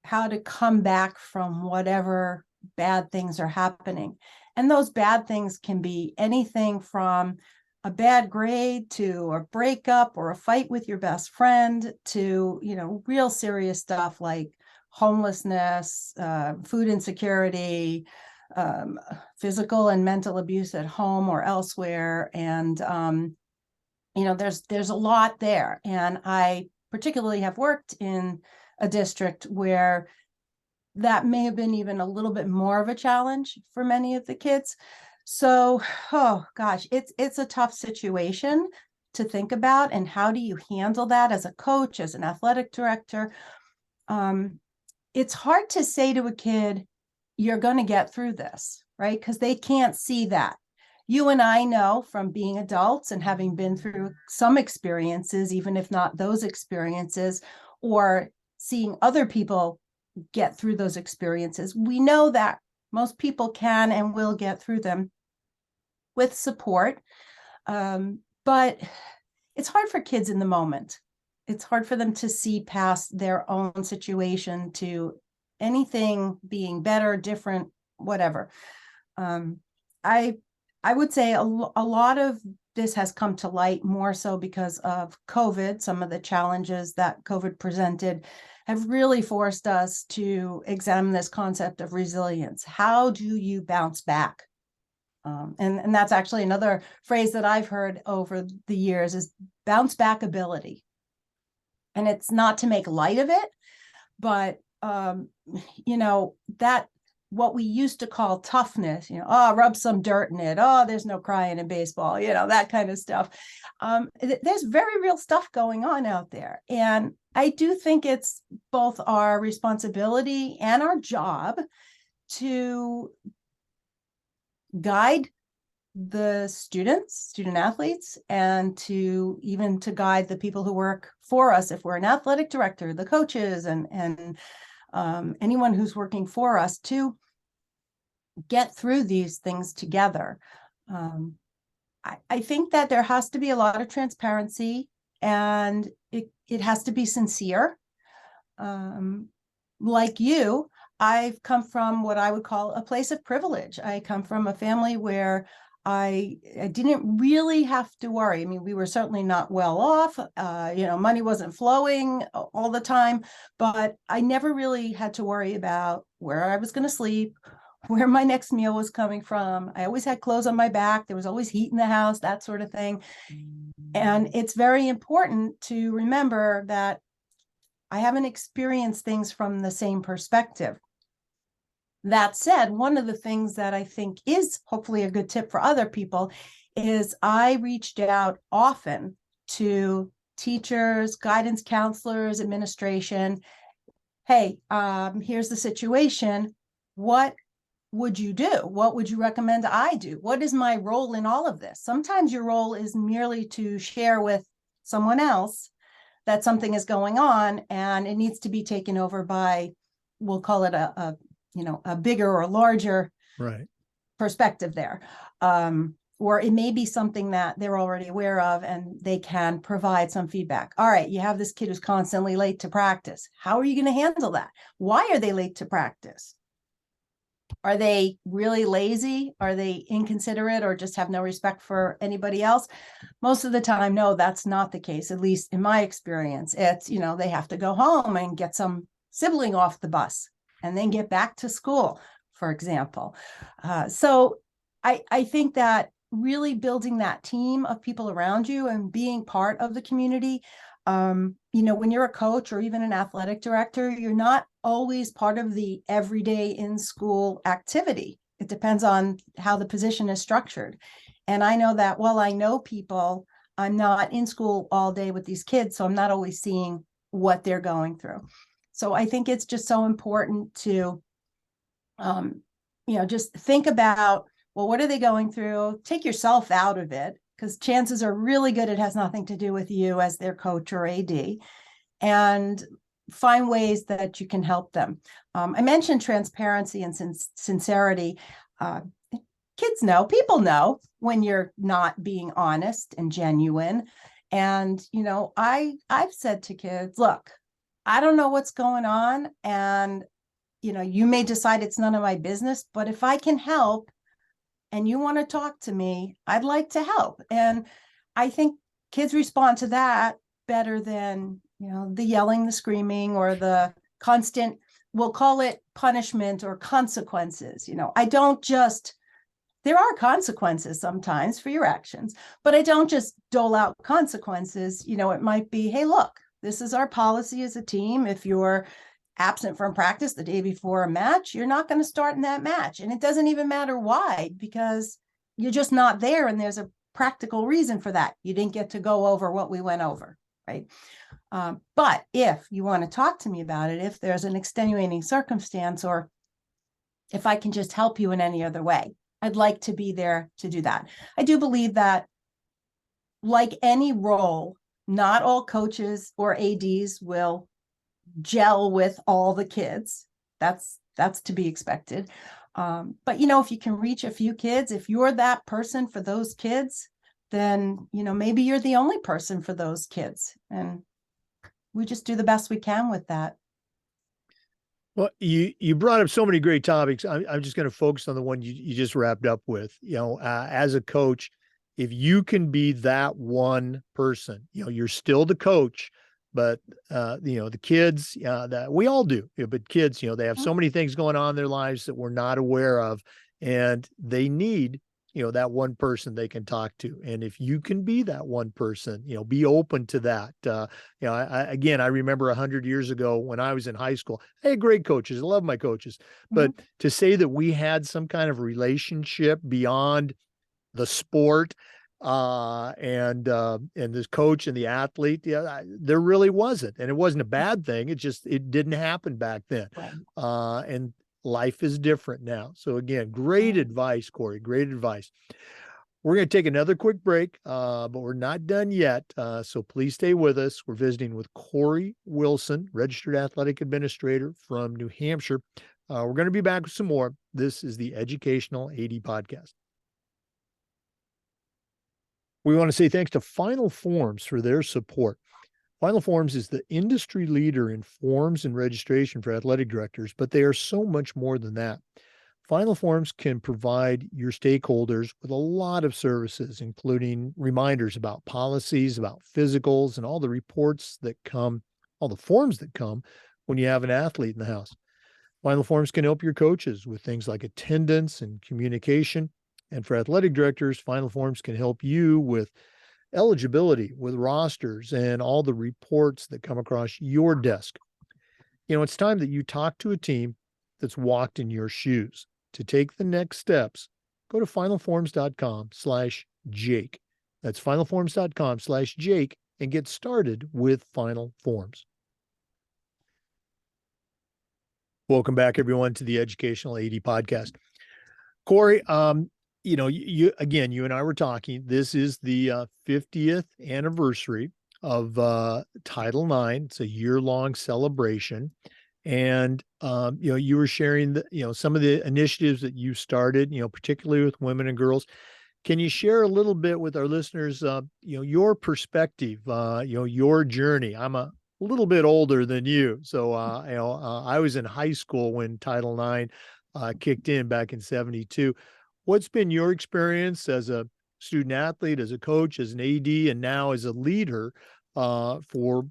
how to come back from whatever bad things are happening. And those bad things can be anything from a bad grade to a breakup or a fight with your best friend to, real serious stuff like homelessness, food insecurity, physical and mental abuse at home or elsewhere. And, there's a lot there. And I particularly have worked in a district where that may have been even a little bit more of a challenge for many of the kids. So, oh gosh, it's a tough situation to think about. And how do you handle that as a coach, as an athletic director? It's hard to say to a kid, you're going to get through this, right? Because they can't see that. You and I know from being adults and having been through some experiences, even if not those experiences, or seeing other people get through those experiences, we know that most people can and will get through them with support. But it's hard for kids in the moment. It's hard for them to see past their own situation to anything being better, different, whatever. I would say a lot of this has come to light more so because of COVID. Some of the challenges that COVID presented have really forced us to examine this concept of resilience. How do you bounce back? And that's actually another phrase that I've heard over the years is bounce back ability. And it's not to make light of it, but that what we used to call toughness, oh, rub some dirt in it. Oh, there's no crying in baseball, that kind of stuff. There's very real stuff going on out there. And I do think it's both our responsibility and our job to guide the student athletes, and to guide the people who work for us. If we're an athletic director, the coaches and anyone who's working for us, to get through these things together. I think that there has to be a lot of transparency, and it has to be sincere. Like you, I've come from what I would call a place of privilege. I come from a family where I didn't really have to worry. I mean, we were certainly not well off. Money wasn't flowing all the time, but I never really had to worry about where I was going to sleep, where my next meal was coming from. I always had clothes on my back. There was always heat in the house, that sort of thing. And it's very important to remember that I haven't experienced things from the same perspective. That said, one of the things that I think is hopefully a good tip for other people is I reached out often to teachers, guidance counselors, administration. Hey, here's the situation. What would you do? What would you recommend I do? What is my role in all of this? Sometimes your role is merely to share with someone else that something is going on and it needs to be taken over by, we'll call it a bigger or larger perspective there. Or it may be something that they're already aware of and they can provide some feedback. All right, you have this kid who's constantly late to practice. How are you going to handle that? Why are they late to practice? Are they really lazy? Are they inconsiderate or just have no respect for anybody else? Most of the time, no, that's not the case. At least in my experience, it's, they have to go home and get some sibling off the bus and then get back to school, for example. So I think that really building that team of people around you and being part of the community, when you're a coach or even an athletic director, you're not always part of the everyday in-school activity. It depends on how the position is structured. And I know that while I know people, I'm not in school all day with these kids, so I'm not always seeing what they're going through. So I think it's just so important to, just think about, well, what are they going through? Take yourself out of it, because chances are really good it has nothing to do with you as their coach or AD, and find ways that you can help them. I mentioned transparency and sincerity. Kids know, people know when you're not being honest and genuine. And, I've said to kids, look, I don't know what's going on. And, you may decide it's none of my business, but if I can help and you want to talk to me, I'd like to help. And I think kids respond to that better than, the yelling, the screaming, or the constant, we'll call it punishment or consequences. There are consequences sometimes for your actions, but I don't just dole out consequences. It might be, hey, look, this is our policy as a team. If you're absent from practice the day before a match, you're not going to start in that match. And it doesn't even matter why, because you're just not there. And there's a practical reason for that. You didn't get to go over what we went over, right? But if you want to talk to me about it, if there's an extenuating circumstance, or if I can just help you in any other way, I'd like to be there to do that. I do believe that, like any role, not all coaches or ADs will gel with all the kids. That's to be expected. But if you can reach a few kids, if you're that person for those kids, then maybe you're the only person for those kids, and we just do the best we can with that. Well, you brought up so many great topics. I'm just going to focus on the one you just wrapped up with. As a coach, if you can be that one person, you're still the coach, but the kids, that we all do, but kids, they have so many things going on in their lives that we're not aware of, and they need that one person they can talk to. And if you can be that one person, be open to that. I remember 100 years ago when I was in high school, I had great coaches. I love my coaches, but to say that we had some kind of relationship beyond the sport and this coach and the athlete, there really wasn't. And it wasn't a bad thing. It didn't happen back then. Right. And life is different now. So again, great advice, Corri, great advice. We're going to take another quick break, but we're not done yet. So please stay with us. We're visiting with Corri Wilson, registered athletic administrator from New Hampshire. We're going to be back with some more. This is the Educational AD Podcast. We want to say thanks to Final Forms for their support. Final Forms is the industry leader in forms and registration for athletic directors, but they are so much more than that. Final Forms can provide your stakeholders with a lot of services, including reminders about policies, about physicals, and all the reports that come, all the forms that come when you have an athlete in the house. Final Forms can help your coaches with things like attendance and communication. And for athletic directors, Final Forms can help you with eligibility, with rosters, and all the reports that come across your desk. It's time that you talk to a team that's walked in your shoes. To take the next steps, go to finalforms.com/Jake. That's finalforms.com/Jake and get started with Final Forms. Welcome back, everyone, to the Educational AD Podcast. Corri, you and I were talking. This is the 50th anniversary of Title IX. It's a year-long celebration, and you were sharing some of the initiatives that you started, particularly with women and girls. Can you share a little bit with our listeners, your perspective, your journey? I'm a little bit older than you, so I was in high school when Title IX kicked in back in '72. What's been your experience as a student athlete, as a coach, as an AD, and now as a leader for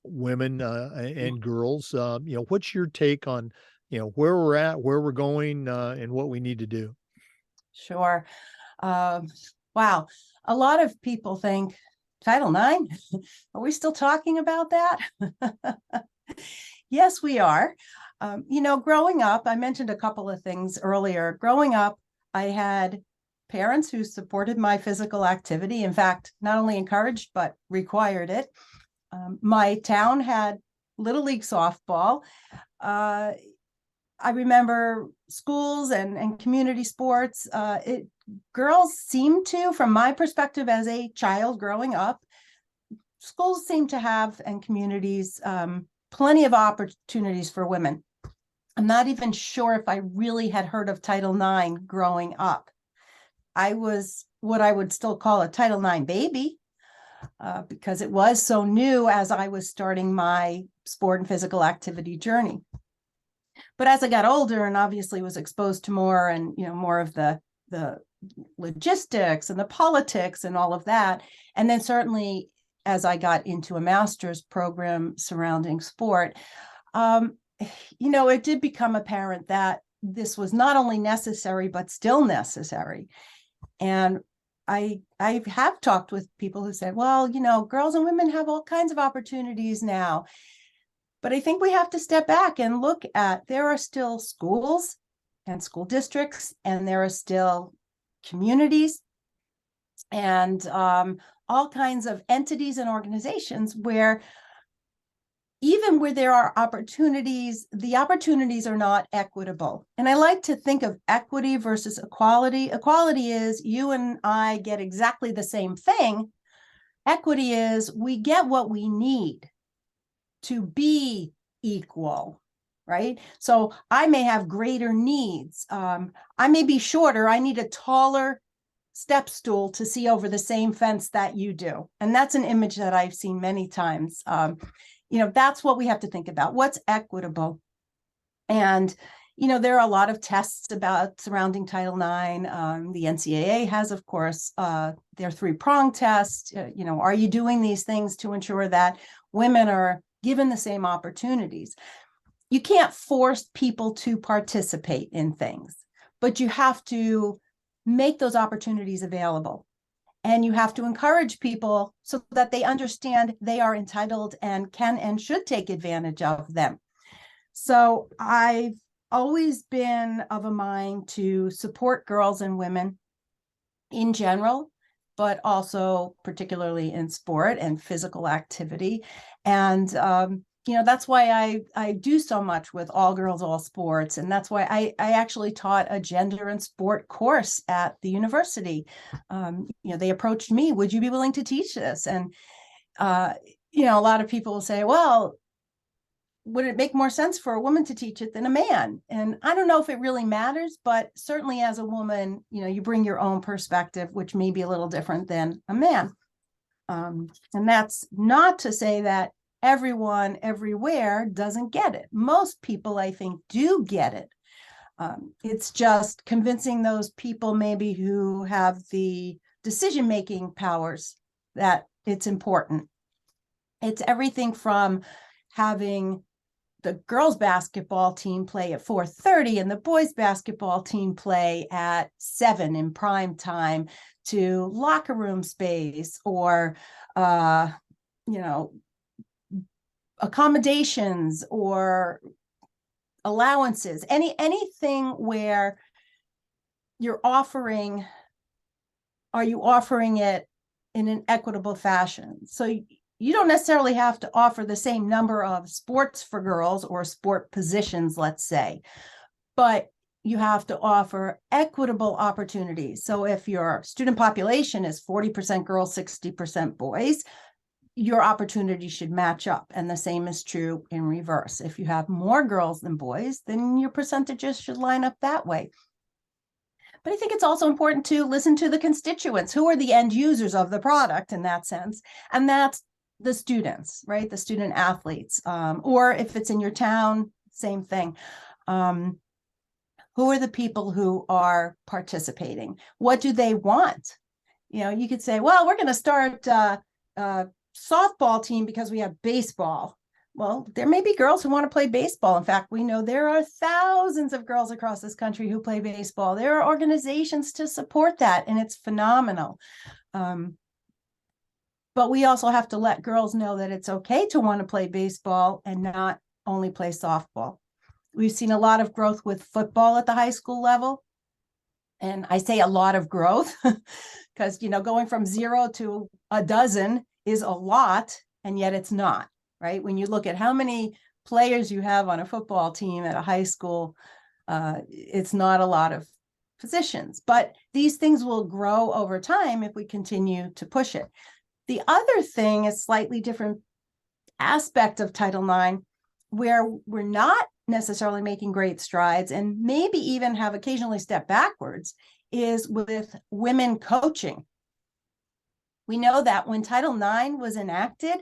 women and girls? What's your take on where we're at, where we're going, and what we need to do? Sure. Wow. A lot of people think Title IX. Are we still talking about that? Yes, we are. Growing up, I mentioned a couple of things earlier. Growing up, I had parents who supported my physical activity. In fact, not only encouraged, but required it. My town had Little League softball. I remember schools and community sports. Girls seem to, from my perspective as a child growing up, schools seem to have, and communities, plenty of opportunities for women. I'm not even sure if I really had heard of Title IX growing up. I was what I would still call a Title IX baby because it was so new as I was starting my sport and physical activity journey. But as I got older and obviously was exposed to more and more of the logistics and the politics and all of that, and then certainly as I got into a master's program surrounding sport, it did become apparent that this was not only necessary, but still necessary. And I have talked with people who said, well, girls and women have all kinds of opportunities now. But I think we have to step back and look at, there are still schools and school districts, and there are still communities and all kinds of entities and organizations where even where there are opportunities, the opportunities are not equitable. And I like to think of equity versus equality. Equality is you and I get exactly the same thing. Equity is we get what we need to be equal, right? So I may have greater needs. I may be shorter. I need a taller step stool to see over the same fence that you do. And that's an image that I've seen many times. That's what we have to think about. What's equitable? And, there are a lot of tests about surrounding Title IX. The NCAA has, of course, their three-prong test. Are you doing these things to ensure that women are given the same opportunities? You can't force people to participate in things, but you have to make those opportunities available. And you have to encourage people so that they understand they are entitled and can and should take advantage of them. So I've always been of a mind to support girls and women in general, but also particularly in sport and physical activity. And that's why I do so much with all girls, all sports. And that's why I actually taught a gender and sport course at the university. They approached me, would you be willing to teach this? And, a lot of people will say, well, would it make more sense for a woman to teach it than a man? And I don't know if it really matters, but certainly as a woman, you bring your own perspective, which may be a little different than a man. And that's not to say that everyone everywhere doesn't get it. Most people, I think, do get it. It's just convincing those people maybe who have the decision-making powers that it's important. It's everything from having the girls basketball team play at 4:30 and the boys basketball team play at 7 in prime time, to locker room space or, accommodations or allowances, anything where are you offering it in an equitable fashion? So you don't necessarily have to offer the same number of sports for girls or sport positions, let's say, but you have to offer equitable opportunities. So if your student population is 40% girls, 60% boys, your opportunity should match up. And the same is true in reverse. If you have more girls than boys, then your percentages should line up that way. But I think it's also important to listen to the constituents, who are the end users of the product in that sense. And that's the students, right? The student athletes, or if it's in your town, same thing. Who are the people who are participating? What do they want? You could say, well, we're going to start a softball team because we have baseball. Well, there may be girls who want to play baseball. In fact, we know there are thousands of girls across this country who play baseball. There are organizations to support that, and it's phenomenal. But we also have to let girls know that it's okay to want to play baseball and not only play softball. We've seen a lot of growth with football at the high school level. And I say a lot of growth because, going from 0 to a dozen is a lot, and yet it's not, right? When you look at how many players you have on a football team at a high school, it's not a lot of positions. But these things will grow over time if we continue to push it. The other thing is slightly different aspect of Title IX, where we're not necessarily making great strides and maybe even have occasionally stepped backwards, is with women coaching. We know that when Title IX was enacted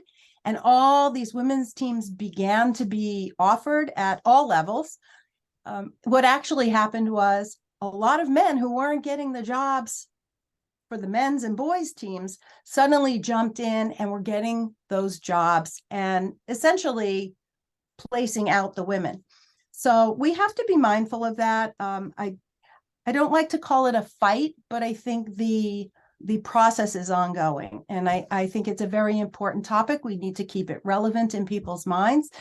and all these women's teams began to be offered at all levels, what actually happened was a lot of men who weren't getting the jobs for the men's and boys teams suddenly jumped in and were getting those jobs and essentially placing out the women. So we have to be mindful of that. I don't like to call it a fight, but I think the process is ongoing. And I think it's a very important topic. We need to keep it relevant in people's minds.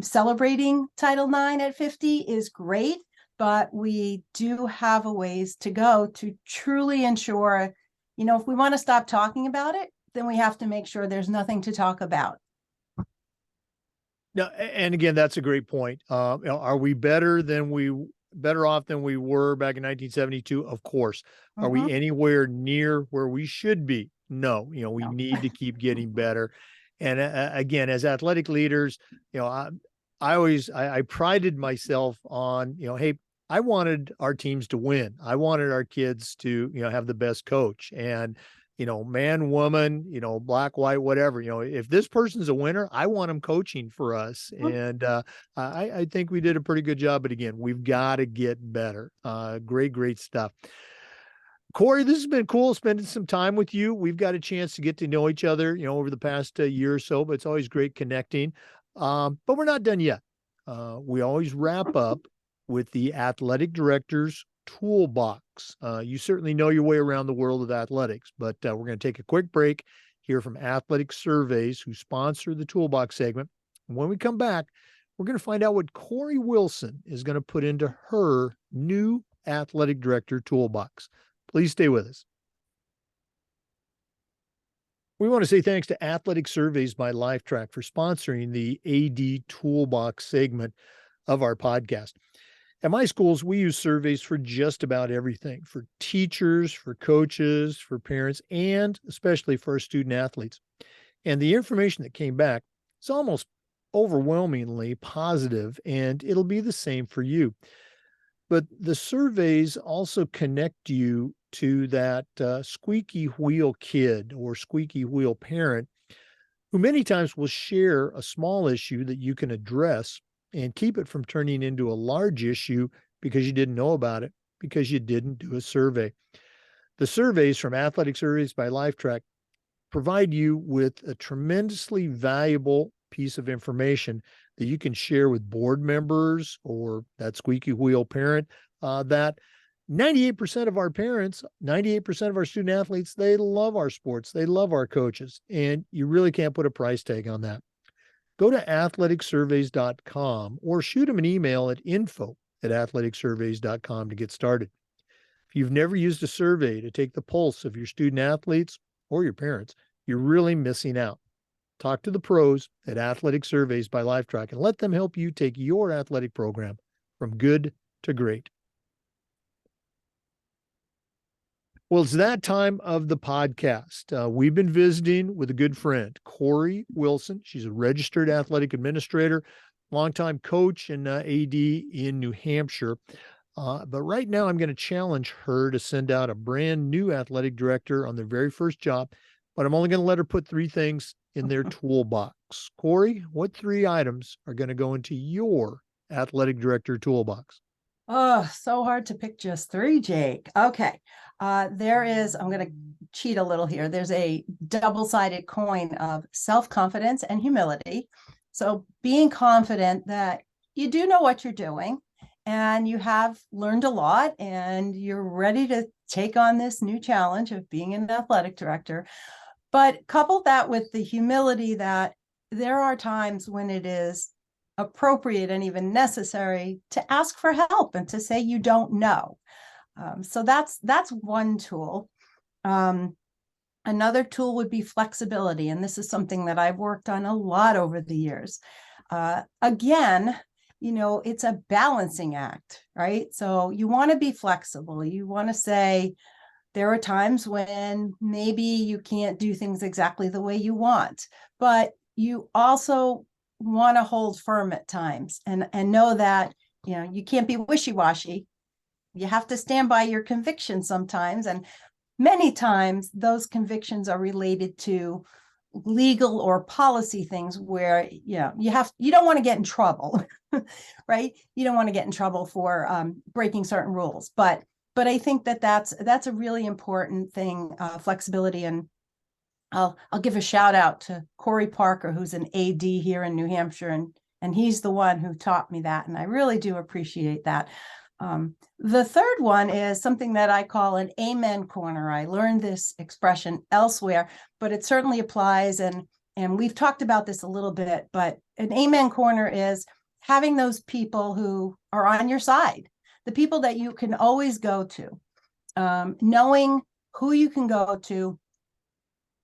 Celebrating Title IX at 50 is great, but we do have a ways to go to truly ensure, if we want to stop talking about it, then we have to make sure there's nothing to talk about. No, and again, that's a great point. Are we better off than we were back in 1972? Of course. Are we anywhere near where we should be? No. We need to keep getting better. And again, as athletic leaders, I prided myself on, hey, I wanted our teams to win. I wanted our kids to, have the best coach. And man, woman, black, white, whatever, if this person's a winner, I want them coaching for us. And I think we did a pretty good job. But again, we've got to get better. Great stuff. Corri, this has been cool spending some time with you. We've got a chance to get to know each other, over the past year or so, but it's always great connecting. But we're not done yet. We always wrap up with the athletic director's Toolbox. You certainly know your way around the world of athletics, but we're going to take a quick break, hear from Athletic Surveys, who sponsor the Toolbox segment. And when we come back, we're going to find out what Corri Wilson is going to put into her new athletic director toolbox. Please stay with us. We want to say thanks to Athletic Surveys by Lifetrack for sponsoring the AD Toolbox segment of our podcast. At my schools, we use surveys for just about everything, for teachers, for coaches, for parents, and especially for our student athletes. And the information that came back is almost overwhelmingly positive, and it'll be the same for you. But the surveys also connect you to that squeaky wheel kid or squeaky wheel parent who many times will share a small issue that you can address and keep it from turning into a large issue because you didn't know about it, because you didn't do a survey. The surveys from Athletic Surveys by Lifetrack provide you with a tremendously valuable piece of information that you can share with board members or that squeaky wheel parent, that 98% of our parents, 98% of our student athletes, they love our sports. They love our coaches. And you really can't put a price tag on that. Go to athleticsurveys.com or shoot them an email at info@athleticsurveys.com to get started. If you've never used a survey to take the pulse of your student athletes or your parents, you're really missing out. Talk to the pros at Athletic Surveys by Lifetrack and let them help you take your athletic program from good to great. Well, it's that time of the podcast. We've been visiting with a good friend, Corri Wilson. She's a registered athletic administrator, longtime coach and AD in New Hampshire. But right now, I'm going to challenge her to send out a brand new athletic director on their very first job. But I'm only going to let her put 3 things in their toolbox. Corri, what 3 items are going to go into your athletic director toolbox? Oh, so hard to pick just 3, Jake. Okay. I'm going to cheat a little here. There's a double-sided coin of self-confidence and humility. So being confident that you do know what you're doing and you have learned a lot and you're ready to take on this new challenge of being an athletic director. But couple that with the humility that there are times when it is appropriate and even necessary to ask for help and to say you don't know. So that's one tool. Another tool would be flexibility, and this is something that I've worked on a lot over the years. Again, it's a balancing act, right? So you want to be flexible. You want to say there are times when maybe you can't do things exactly the way you want, but you also want to hold firm at times and know that you can't be wishy-washy. You have to stand by your convictions sometimes, and many times those convictions are related to legal or policy things where you don't want to get in trouble. Right? You don't want to get in trouble for breaking certain rules, but I think that's a really important thing, flexibility. And I'll give a shout out to Corey Parker, who's an AD here in New Hampshire, and he's the one who taught me that, and I really do appreciate that. The third one is something that I call an amen corner. I learned this expression elsewhere, but it certainly applies, and we've talked about this a little bit, but an amen corner is having those people who are on your side, the people that you can always go to, knowing who you can go to,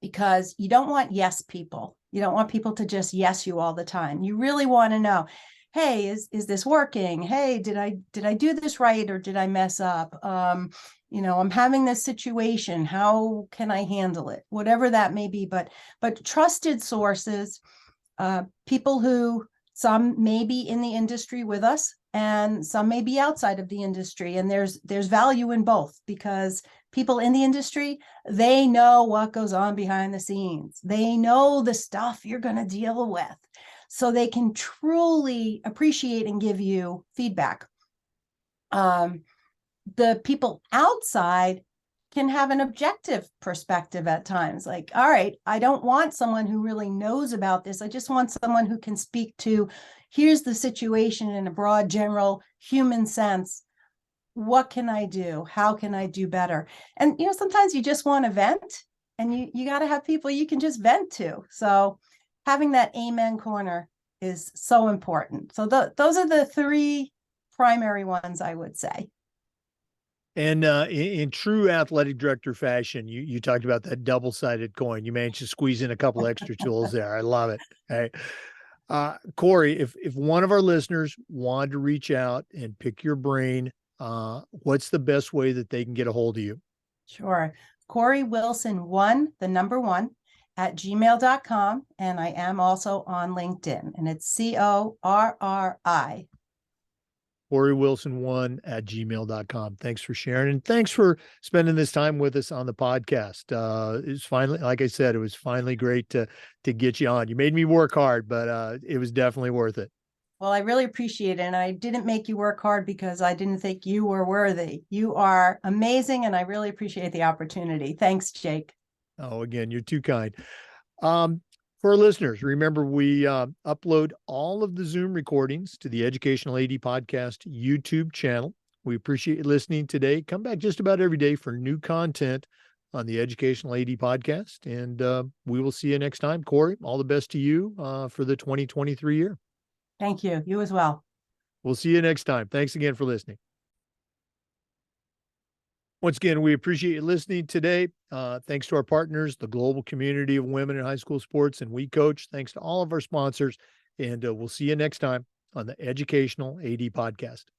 because you don't want yes people. You don't want people to just yes you all the time. You really want to know, hey, is this working? Hey, did I do this right, or did I mess up? I'm having this situation. How can I handle it? Whatever that may be, but trusted sources, people who, some may be in the industry with us and some may be outside of the industry, and there's value in both, because people in the industry, they know what goes on behind the scenes. They know the stuff you're going to deal with, so they can truly appreciate and give you feedback. The people outside can have an objective perspective at times. Like, all right, I don't want someone who really knows about this. I just want someone who can speak to, here's the situation in a broad, general human sense. what can I do? How can I do better? And, sometimes you just want to vent, and you got to have people you can just vent to. So having that amen corner is so important. So those are the three primary ones, I would say. And in true athletic director fashion, you talked about that double-sided coin. You managed to squeeze in a couple extra tools there. I love it. Hey, Corri, if one of our listeners wanted to reach out and pick your brain, what's the best way that they can get a hold of you? Sure. Corri Wilson 1, the number 1, at gmail.com. And I am also on LinkedIn, and it's CORRI. Corri Wilson 1 at gmail.com. Thanks for sharing. And thanks for spending this time with us on the podcast. It's finally, like I said, it was finally great to get you on. You made me work hard, but it was definitely worth it. Well, I really appreciate it. And I didn't make you work hard because I didn't think you were worthy. You are amazing, and I really appreciate the opportunity. Thanks, Jake. Oh, again, you're too kind. For our listeners, remember we upload all of the Zoom recordings to the Educational AD Podcast YouTube channel. We appreciate you listening today. Come back just about every day for new content on the Educational AD Podcast, and we will see you next time. Corri, all the best to you for the 2023 year. Thank you. You as well. We'll see you next time. Thanks again for listening. Once again, we appreciate you listening today. Thanks to our partners, the global community of women in high school sports, and We Coach. Thanks to all of our sponsors, and we'll see you next time on the Educational AD Podcast.